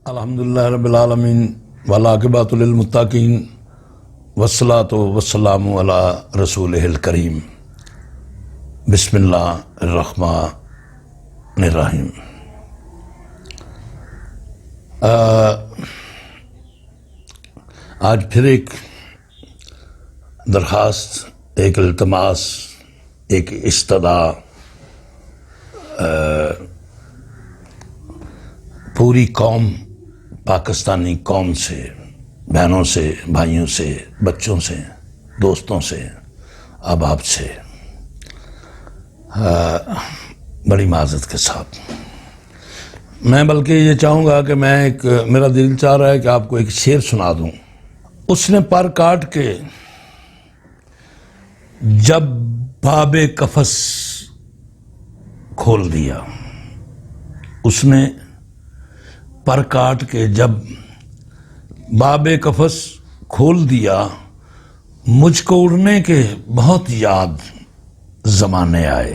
الحمدللہ رب العالمین والعاقبۃ للمتقین والصلاۃ والسلام علی رسولہ الکریم بسم اللہ الرحمن الرحیم۔ آج پھر ایک درخواست، ایک التماس، ایک استدعا پوری قوم، پاکستانی قوم سے، بہنوں سے، بھائیوں سے، بچوں سے، دوستوں سے، احباب سے بڑی معذرت کے ساتھ میں بلکہ یہ چاہوں گا کہ میرا دل چاہ رہا ہے کہ آپ کو ایک شعر سنا دوں۔ اس نے پر کاٹ کے جب باب قفس کھول دیا، اس نے پر کاٹ کے جب باب قفس کھول دیا، مجھ کو اڑنے کے بہت یاد زمانے آئے۔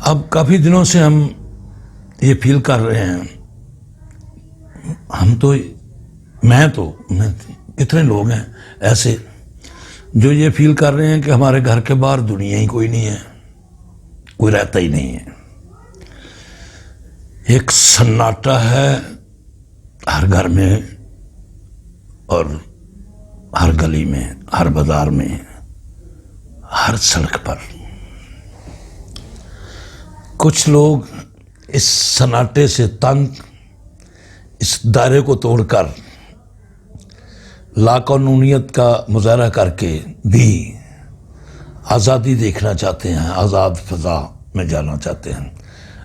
اب کافی دنوں سے ہم یہ فیل کر رہے ہیں، کتنے لوگ ہیں ایسے جو یہ فیل کر رہے ہیں کہ ہمارے گھر کے باہر دنیا ہی کوئی نہیں ہے، کوئی رہتا ہی نہیں ہے۔ ایک سناٹا ہے ہر گھر میں اور ہر گلی میں، ہر بازار میں، ہر سڑک پر۔ کچھ لوگ اس سناٹے سے تنگ، اس دائرے کو توڑ کر لاقانونیت کا مظاہرہ کر کے بھی آزادی دیکھنا چاہتے ہیں، آزاد فضا میں جانا چاہتے ہیں،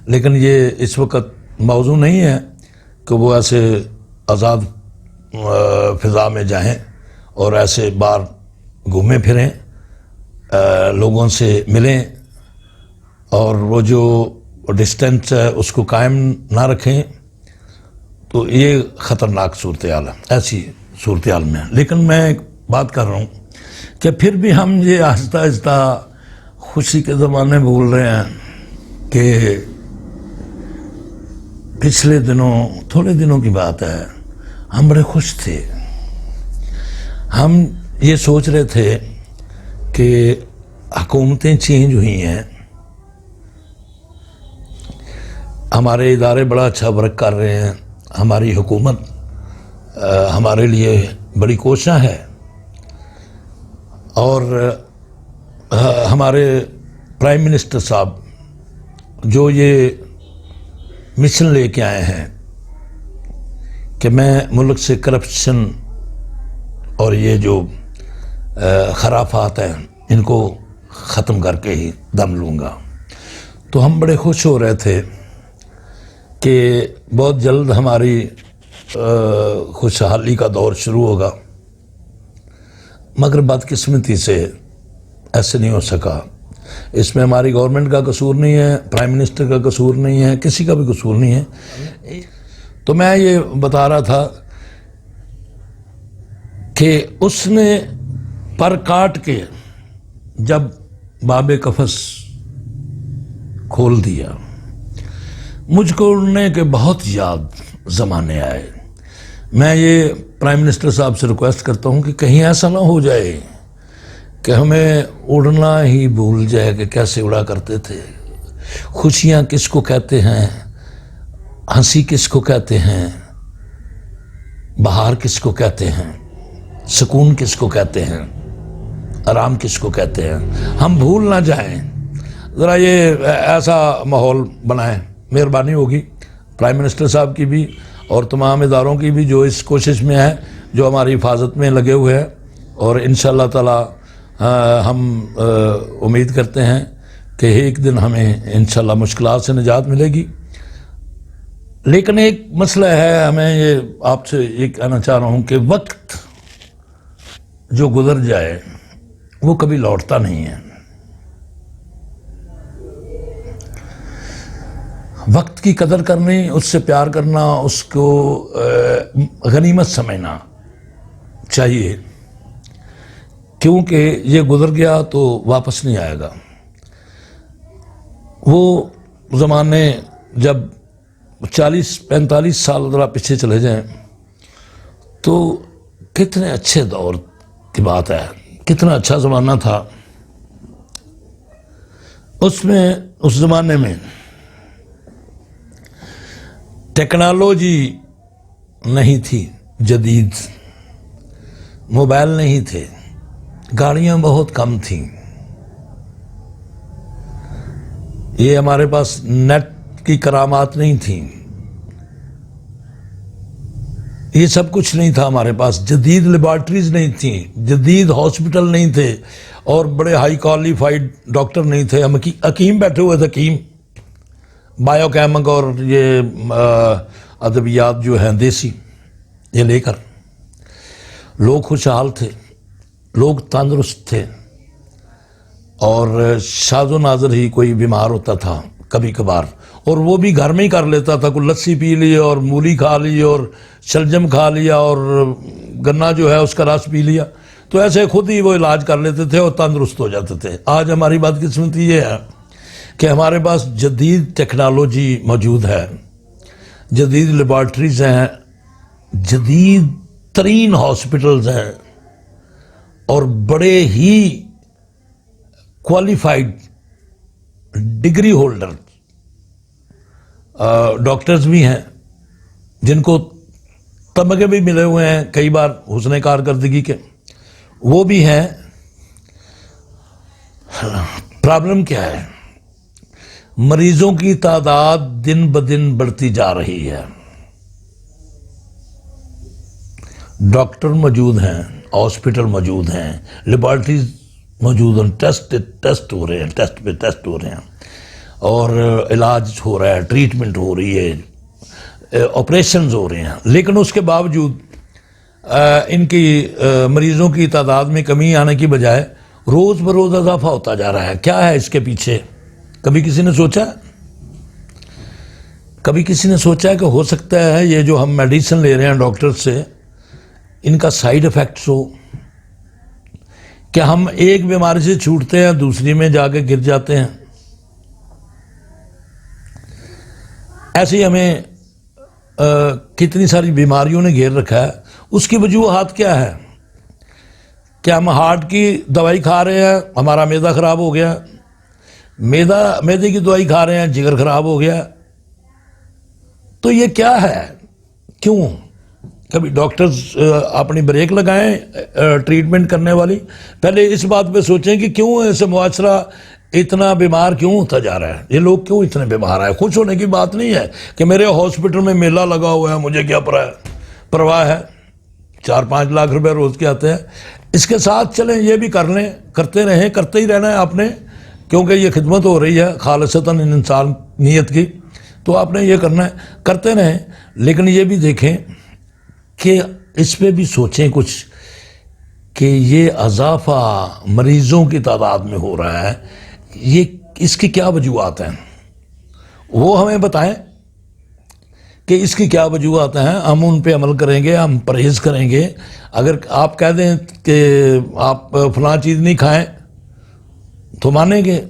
لیکن یہ اس وقت موضوع نہیں ہے کہ وہ ایسے آزاد فضا میں جائیں اور ایسے باہر گھومیں پھریں، لوگوں سے ملیں اور وہ جو ڈسٹینس ہے اس کو قائم نہ رکھیں، تو یہ خطرناک صورتحال ہے، ایسی صورتحال میں۔ لیکن میں ایک بات کر رہا ہوں کہ پھر بھی ہم یہ آہستہ آہستہ خوشی کے زمانے بھول رہے ہیں کہ پچھلے دنوں، تھوڑے دنوں کی بات ہے، ہم بڑے خوش تھے۔ ہم یہ سوچ رہے تھے کہ حکومتیں چینج ہوئی ہیں، ہمارے ادارے بڑا اچھا ورک کر رہے ہیں، ہماری حکومت ہمارے لیے بڑی کوشاں ہے، اور ہمارے پرائم منسٹر صاحب جو یہ مشن لے کے آئے ہیں کہ میں ملک سے کرپشن اور یہ جو خرافات ہیں ان کو ختم کر کے ہی دم لوں گا، تو ہم بڑے خوش ہو رہے تھے کہ بہت جلد ہماری خوشحالی کا دور شروع ہوگا، مگر بدقسمتی سے ایسے نہیں ہو سکا۔ اس میں ہماری گورنمنٹ کا قصور نہیں ہے، پرائم منسٹر کا قصور نہیں ہے، کسی کا بھی قصور نہیں ہے۔ تو میں یہ بتا رہا تھا کہ اس نے پر کاٹ کے جب باب قفس کھول دیا، مجھ کو اڑنے کے بہت یاد زمانے آئے۔ میں یہ پرائم منسٹر صاحب سے ریکویسٹ کرتا ہوں کہ کہیں ایسا نہ ہو جائے کہ ہمیں اڑنا ہی بھول جائے کہ کیسے اڑا کرتے تھے۔ خوشیاں کس کو کہتے ہیں، ہنسی کس کو کہتے ہیں، بہار کس کو کہتے ہیں، سکون کس کو کہتے ہیں، آرام کس کو کہتے ہیں، ہم بھول نہ جائیں۔ ذرا یہ ایسا ماحول بنائیں، مہربانی ہوگی پرائم منسٹر صاحب کی بھی اور تمام اداروں کی بھی جو اس کوشش میں ہے، جو ہماری حفاظت میں لگے ہوئے ہیں، اور انشاءاللہ تعالی ہم امید کرتے ہیں کہ ایک دن ہمیں انشاءاللہ مشکلات سے نجات ملے گی۔ لیکن ایک مسئلہ ہے، ہمیں یہ آپ سے یہ کہنا چاہ رہا ہوں کہ وقت جو گزر جائے وہ کبھی لوٹتا نہیں ہے۔ وقت کی قدر کرنی، اس سے پیار کرنا، اس کو غنیمت سمجھنا چاہیے، کیونکہ یہ گزر گیا تو واپس نہیں آئے گا۔ وہ زمانے جب 40-45 سال ذرا پیچھے چلے جائیں تو کتنے اچھے دور کی بات ہے، کتنا اچھا زمانہ تھا۔ اس زمانے میں ٹیکنالوجی نہیں تھی جدید، موبائل نہیں تھے، گاڑیاں بہت کم تھیں، یہ ہمارے پاس نیٹ کی کرامات نہیں تھیں، یہ سب کچھ نہیں تھا ہمارے پاس، جدید لیبارٹریز نہیں تھیں، جدید ہاسپٹل نہیں تھے، اور بڑے ہائی کوالیفائڈ ڈاکٹر نہیں تھے۔ ہم حکیم بیٹھے ہوئے تھے، حکیم بایو کیمک اور یہ ادویات جو ہیں دیسی، یہ لے کر لوگ خوشحال تھے، لوگ تندرست تھے، اور شاذ و نادر ہی کوئی بیمار ہوتا تھا کبھی کبھار، اور وہ بھی گھر میں ہی کر لیتا تھا، کوئی لسی پی لی اور مولی کھا لی اور شلجم کھا لیا اور گنا جو ہے اس کا رس پی لیا، تو ایسے خود ہی وہ علاج کر لیتے تھے اور تندرست ہو جاتے تھے۔ آج ہماری بدقسمتی یہ ہے کہ ہمارے پاس جدید ٹیکنالوجی موجود ہے، جدید لیبارٹریز ہیں، جدید ترین ہاسپٹلز ہیں، اور بڑے ہی کوالیفائڈ ڈگری ہولڈر ڈاکٹرز بھی ہیں، جن کو تمغے بھی ملے ہوئے ہیں کئی بار حسن کارکردگی کے، وہ بھی ہیں۔ پرابلم کیا ہے؟ مریضوں کی تعداد دن بدن بڑھتی جا رہی ہے، ڈاکٹر موجود ہیں، ہاسپٹل موجود ہیں، لیبارٹریز موجود ہیں، ٹیسٹ ہو رہے ہیں، ٹیسٹ پہ ٹیسٹ ہو رہے ہیں، اور علاج ہو رہا ہے، ٹریٹمنٹ ہو رہی ہے، آپریشنز ہو رہے ہیں، لیکن اس کے باوجود ان کی مریضوں کی تعداد میں کمی آنے کی بجائے روز بروز اضافہ ہوتا جا رہا ہے۔ کیا ہے اس کے پیچھے؟ کبھی کسی نے سوچا؟ کبھی کسی نے سوچا کہ ہو سکتا ہے یہ جو ہم میڈیسن لے رہے ہیں ڈاکٹر سے، ان کا سائیڈ ایفیکٹس ہو، کہ ہم ایک بیماری سے چھوٹتے ہیں دوسری میں جا کے گر جاتے ہیں؟ ایسے ہی ہمیں کتنی ساری بیماریوں نے گھیر رکھا ہے۔ اس کی وجوہات کیا ہے؟ کہ ہم ہارٹ کی دوائی کھا رہے ہیں، ہمارا معدہ خراب ہو گیا، معدے کی دوائی کھا رہے ہیں، جگر خراب ہو گیا، تو یہ کیا ہے؟ کیوں؟ کبھی ڈاکٹرز اپنی بریک لگائیں ٹریٹمنٹ کرنے والی، پہلے اس بات پہ سوچیں کہ کیوں ایسے معاشرہ اتنا بیمار کیوں ہوتا جا رہا ہے، یہ لوگ کیوں اتنے بیمار ہیں؟ خوش ہونے کی بات نہیں ہے کہ میرے ہاسپٹل میں میلہ لگا ہوا ہے، مجھے کیا پرواہ ہے، 4-5 لاکھ روپے روز کے آتے ہیں، اس کے ساتھ چلیں، یہ بھی کر لیں، کرتے رہیں، کرتے ہی رہنا ہے آپ نے، کیونکہ یہ خدمت ہو رہی ہے خالصتاً انسان نیت کی، تو آپ نے یہ کرنا ہے، کرتے رہیں، لیکن یہ بھی دیکھیں کہ اس پہ بھی سوچیں کچھ کہ یہ اضافہ مریضوں کی تعداد میں ہو رہا ہے، یہ اس کی کیا وجوہات ہیں، وہ ہمیں بتائیں کہ اس کی کیا وجوہات ہیں، ہم ان پہ عمل کریں گے، ہم پرہیز کریں گے۔ اگر آپ کہہ دیں کہ آپ فلاں چیز نہیں کھائیں تو مانیں گے،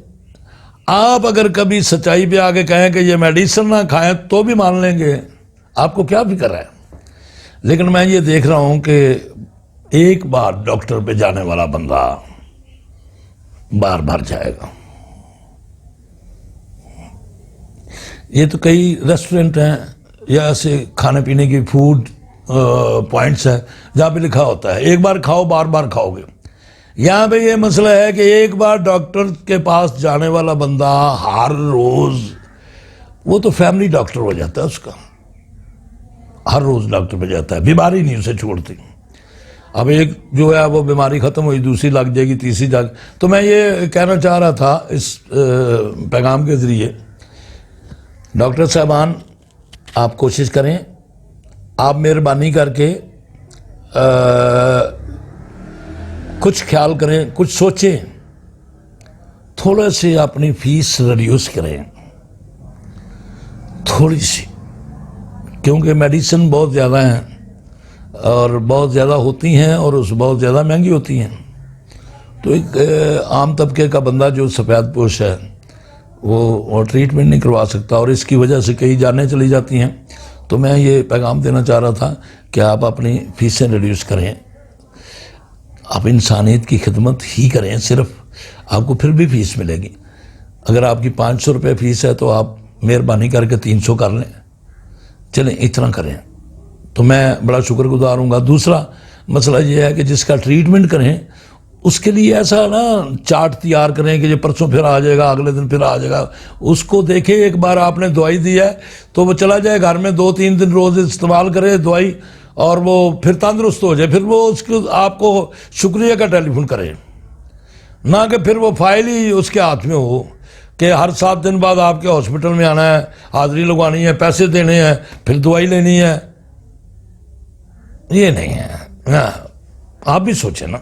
آپ اگر کبھی سچائی پہ آ کے کہیں کہ یہ میڈیسن نہ کھائیں تو بھی مان لیں گے، آپ کو کیا فکر ہے؟ لیکن میں یہ دیکھ رہا ہوں کہ ایک بار ڈاکٹر پہ جانے والا بندہ بار بار جائے گا۔ یہ تو کئی ریسٹورنٹ ہیں یا ایسے کھانے پینے کی فوڈ پوائنٹس ہیں جہاں پہ لکھا ہوتا ہے ایک بار کھاؤ بار بار کھاؤ گے۔ یہاں پہ یہ مسئلہ ہے کہ ایک بار ڈاکٹر کے پاس جانے والا بندہ ہر روز، وہ تو فیملی ڈاکٹر ہو جاتا ہے اس کا، ہر روز ڈاکٹر پہ جاتا ہے، بیماری نہیں اسے چھوڑتی۔ اب ایک جو ہے وہ بیماری ختم ہوئی، دوسری لگ جائے گی، تیسری جا، تو میں یہ کہنا چاہ رہا تھا اس پیغام کے ذریعے، ڈاکٹر صاحبان آپ کوشش کریں، آپ مہربانی کر کے کچھ خیال کریں، کچھ سوچیں، تھوڑے سے اپنی فیس ریڈیوس کریں، تھوڑی سی، کیونکہ میڈیسن بہت زیادہ ہیں اور بہت زیادہ ہوتی ہیں اور اس بہت زیادہ مہنگی ہوتی ہیں، تو ایک عام طبقے کا بندہ جو سفید پوش ہے وہ ٹریٹمنٹ نہیں کروا سکتا، اور اس کی وجہ سے کئی جانیں چلی جاتی ہیں۔ تو میں یہ پیغام دینا چاہ رہا تھا کہ آپ اپنی فیسیں ریڈیوس کریں، آپ انسانیت کی خدمت ہی کریں صرف، آپ کو پھر بھی فیس ملے گی۔ اگر آپ کی 500 روپے فیس ہے تو آپ مہربانی کر کے 300 کر لیں، چلیں اتنا کریں تو میں بڑا شکر گزار ہوں گا۔ دوسرا مسئلہ یہ ہے کہ جس کا ٹریٹمنٹ کریں اس کے لیے ایسا نا چارٹ تیار کریں کہ یہ پرسوں پھر آ جائے گا، اگلے دن پھر آ جائے گا۔ اس کو دیکھیں، ایک بار آپ نے دوائی دی ہے تو وہ چلا جائے گھر میں 2-3 دن روز استعمال کرے دوائی، اور وہ پھر تندرست ہو جائے، پھر وہ اس کو آپ کو شکریہ کا ٹیلی فون کرے، نہ کہ پھر وہ فائل ہی اس کے ہاتھ میں ہو کہ ہر 7 دن بعد آپ کے ہاسپٹل میں آنا ہے، حاضری لگوانی ہے، پیسے دینے ہیں، پھر دوائی لینی ہے۔ یہ نہیں ہے۔ آپ بھی سوچیں نا،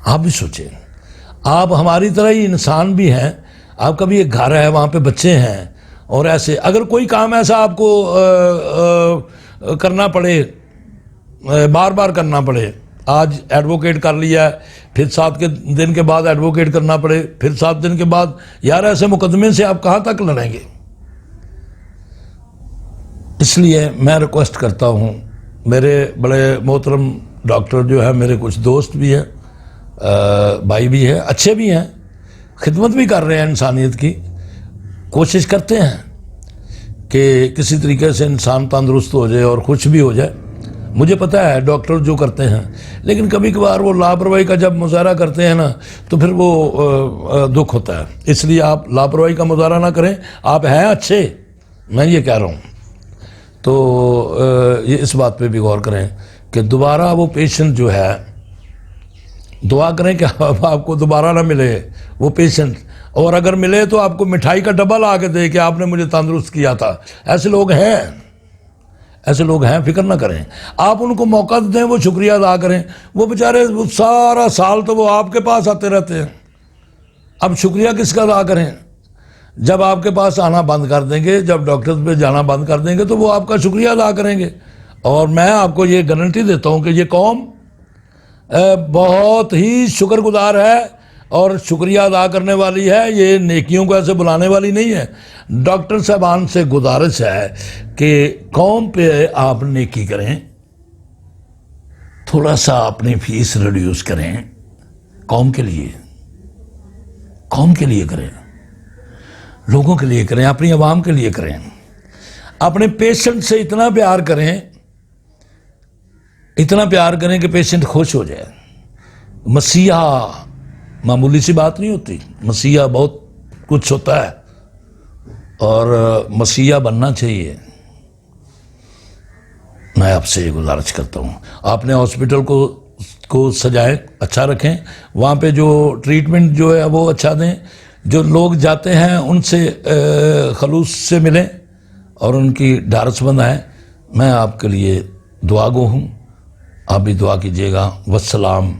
آپ بھی سوچیں، آپ ہماری طرح ہی انسان بھی ہیں، آپ کا بھی ایک گھر ہے، وہاں پہ بچے ہیں، اور ایسے اگر کوئی کام ایسا آپ کو کرنا پڑے، بار بار کرنا پڑے، آج ایڈوکیٹ کر لیا ہے، پھر 7 دن کے بعد ایڈوکیٹ کرنا پڑے، پھر 7 دن کے بعد، یار ایسے مقدمے سے آپ کہاں تک لڑیں گے؟ اس لیے میں ریکویسٹ کرتا ہوں، میرے بڑے محترم ڈاکٹر جو ہے، میرے کچھ دوست بھی ہیں، بھائی بھی ہیں، اچھے بھی ہیں، خدمت بھی کر رہے ہیں انسانیت کی، کوشش کرتے ہیں کہ کسی طریقے سے انسان تندرست ہو جائے اور خوش بھی ہو جائے۔ مجھے پتہ ہے ڈاکٹر جو کرتے ہیں، لیکن کبھی کبھار وہ لاپرواہی کا جب مظاہرہ کرتے ہیں نا تو پھر وہ دکھ ہوتا ہے۔ اس لیے آپ لاپرواہی کا مظاہرہ نہ کریں، آپ ہیں اچھے، میں یہ کہہ رہا ہوں۔ تو یہ اس بات پہ بھی غور کریں کہ دوبارہ وہ پیشنٹ جو ہے، دعا کریں کہ آپ کو دوبارہ نہ ملے وہ پیشنٹ، اور اگر ملے تو آپ کو مٹھائی کا ڈبہ لا کے دے کہ آپ نے مجھے تندرست کیا تھا۔ ایسے لوگ ہیں، ایسے لوگ ہیں، فکر نہ کریں، آپ ان کو موقع دیں، وہ شکریہ ادا کریں۔ وہ بیچارے سارا سال تو وہ آپ کے پاس آتے رہتے ہیں، اب شکریہ کس کا ادا کریں؟ جب آپ کے پاس آنا بند کر دیں گے، جب ڈاکٹرز پہ جانا بند کر دیں گے تو وہ آپ کا شکریہ ادا کریں گے۔ اور میں آپ کو یہ گارنٹی دیتا ہوں کہ یہ قوم بہت ہی شکر گزار ہے اور شکریہ ادا کرنے والی ہے، یہ نیکیوں کو ایسے بلانے والی نہیں ہے۔ ڈاکٹر صاحبان سے گزارش ہے کہ قوم پہ آپ نیکی کریں، تھوڑا سا اپنی فیس ریڈیوس کریں، قوم کے لیے، قوم کے لیے کریں، لوگوں کے لیے کریں، اپنی عوام کے لیے کریں، اپنے پیشنٹ سے اتنا پیار کریں، اتنا پیار کریں کہ پیشنٹ خوش ہو جائے۔ مسیحا معمولی سی بات نہیں ہوتی، مسیحا بہت کچھ ہوتا ہے، اور مسیحا بننا چاہیے۔ میں آپ سے یہ گزارش کرتا ہوں، آپ نے ہاسپٹل کو سجائیں، اچھا رکھیں، وہاں پہ جو ٹریٹمنٹ جو ہے وہ اچھا دیں، جو لوگ جاتے ہیں ان سے خلوص سے ملیں اور ان کی ڈھارس بندھائیں۔ میں آپ کے لیے دعا گو ہوں، آپ بھی دعا کیجیے گا۔ والسلام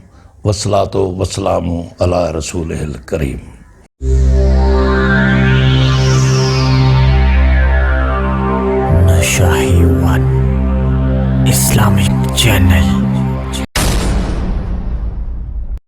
والصلاۃ والسلام علی رسولہ الکریم۔ شاہی ون اسلامک چینل